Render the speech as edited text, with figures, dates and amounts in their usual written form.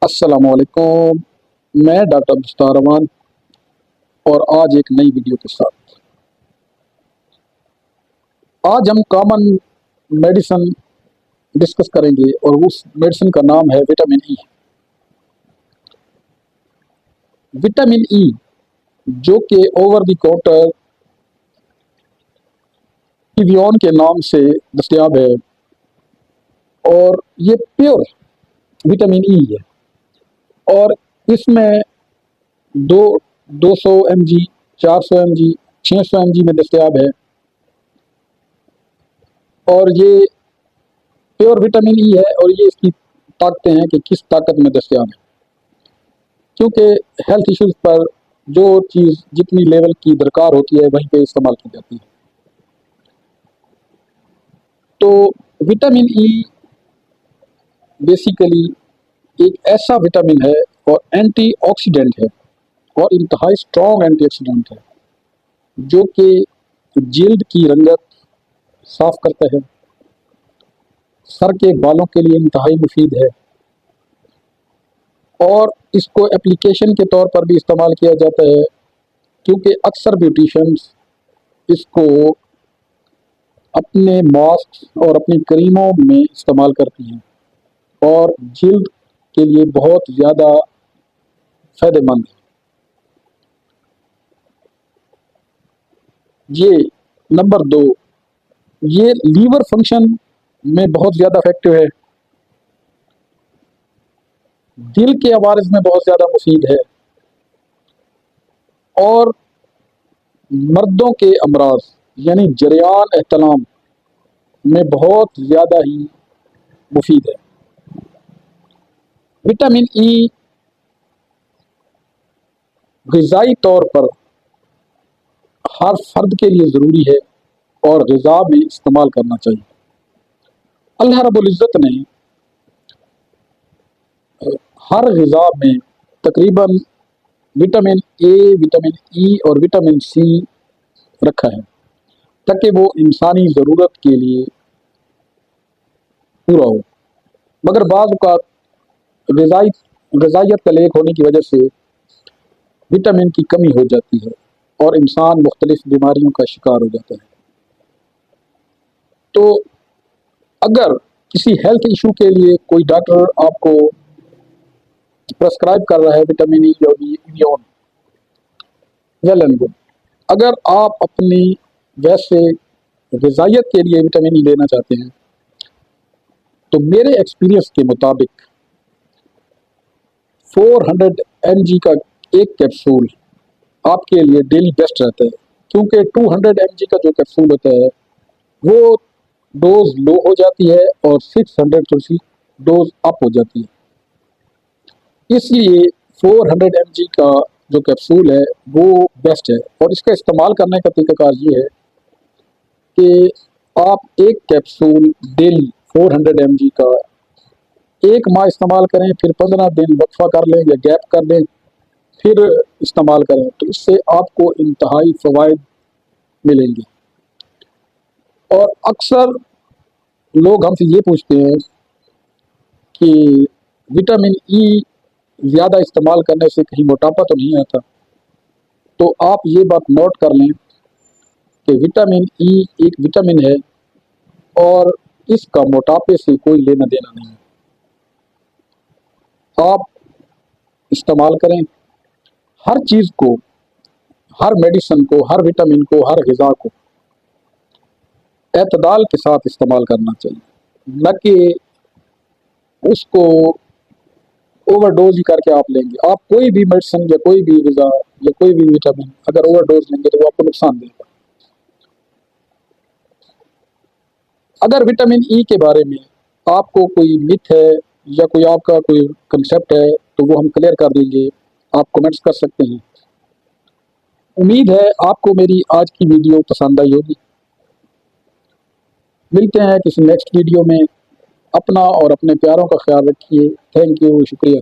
السلام علیکم، میں ڈاکٹر مشتاق رحمان اور آج ایک نئی ویڈیو کے ساتھ آج ہم کامن میڈیسن ڈسکس کریں گے اور اس میڈیسن کا نام ہے وٹامن ای۔ وٹامن ای جو کہ اوور دی کاؤنٹر ٹیویون کے نام سے دستیاب ہے اور یہ پیور وٹامن ای ہے اور اس میں دو سو ایم جی، 400 mg، 600 mg میں دستیاب ہے اور یہ پیور وٹامن ای ہے اور یہ اس کی طاقتیں ہیں کہ کس طاقت میں دستیاب ہے، کیونکہ ہیلتھ ایشوز پر جو چیز جتنی لیول کی درکار ہوتی ہے وہیں پہ استعمال کی جاتی ہے۔ تو وٹامن ای بیسیکلی ایک ایسا وٹامن ہے اور اینٹی آکسیڈنٹ ہے اور انتہائی اسٹرانگ اینٹی آکسیڈنٹ ہے جو کہ جلد کی رنگت صاف کرتا ہے، سر کے بالوں کے لیے انتہائی مفید ہے اور اس کو اپلیکیشن کے طور پر بھی استعمال کیا جاتا ہے، کیونکہ اکثر بیوٹیشنز اس کو اپنے ماسک اور اپنی کریموں میں استعمال کرتی ہیں اور جلد کے لیے بہت زیادہ فائدہ مند ہے۔ یہ نمبر 2، یہ لیور فنکشن میں بہت زیادہ افیکٹو ہے، دل کے عوارض میں بہت زیادہ مفید ہے اور مردوں کے امراض یعنی جریان احتلام میں بہت زیادہ ہی مفید ہے۔ وٹامن ای غذائی طور پر ہر فرد کے لیے ضروری ہے اور غذا میں استعمال کرنا چاہیے۔ اللہ رب العزت نے ہر غذا میں تقریباً وٹامن اے، وٹامن ای اور وٹامن سی رکھا ہے تاکہ وہ انسانی ضرورت کے لیے پورا ہو، مگر بعض اوقات غذائیت کا لیک ہونے کی وجہ سے وٹامن کی کمی ہو جاتی ہے اور انسان مختلف بیماریوں کا شکار ہو جاتا ہے۔ تو اگر کسی ہیلتھ ایشو کے لیے کوئی ڈاکٹر آپ کو پرسکرائب کر رہا ہے وٹامن ای اور ایون، ویل اینڈ گڈ۔ اگر آپ اپنی ویسے غذائیت کے لیے وٹامن ای لینا چاہتے ہیں تو میرے ایکسپیرینس کے مطابق 400 mg کا ایک کیپسول آپ کے لیے ڈیلی بیسٹ رہتا ہے، کیونکہ 200 mg کا جو کیپسول ہوتا ہے وہ ڈوز لو ہو جاتی ہے اور 600 تھوڑی سی ڈوز اپ ہو جاتی ہے، اس لیے 400 mg کا جو کیپسول ہے وہ بیسٹ ہے اور اس کا استعمال کرنے کا طریقہ کار یہ ہے کہ آپ ایک کیپسول ڈیلی 400 mg کا ایک ماہ استعمال کریں، پھر 15 دن وقفہ کر لیں یا گیپ کر دیں، پھر استعمال کریں، تو اس سے آپ کو انتہائی فوائد ملیں گے۔ اور اکثر لوگ ہم سے یہ پوچھتے ہیں کہ وٹامن ای زیادہ استعمال کرنے سے کہیں موٹاپا تو نہیں آتا؟ تو آپ یہ بات نوٹ کر لیں کہ وٹامن ای ایک وٹامن ہے اور اس کا موٹاپے سے کوئی لینا دینا نہیں ہے۔ آپ استعمال کریں، ہر چیز کو، ہر میڈیسن کو، ہر وٹامن کو، ہر غذا کو اعتدال کے ساتھ استعمال کرنا چاہیے، نہ کہ اس کو اوور ڈوز ہی کر کے آپ لیں گے۔ آپ کوئی بھی میڈیسن یا کوئی بھی غذا یا کوئی بھی وٹامن اگر اوور ڈوز لیں گے تو وہ آپ کو نقصان دے گا۔ اگر وٹامن ای کے بارے میں آپ کو کوئی مت ہے یا کوئی آپ کا کوئی کنسیپٹ ہے تو وہ ہم کلیئر کر دیں گے، آپ کمنٹس کر سکتے ہیں۔ امید ہے آپ کو میری آج کی ویڈیو پسند آئی ہوگی۔ ملتے ہیں کسی نیکسٹ ویڈیو میں، اپنا اور اپنے پیاروں کا خیال رکھیے۔ تھینک یو، شکریہ۔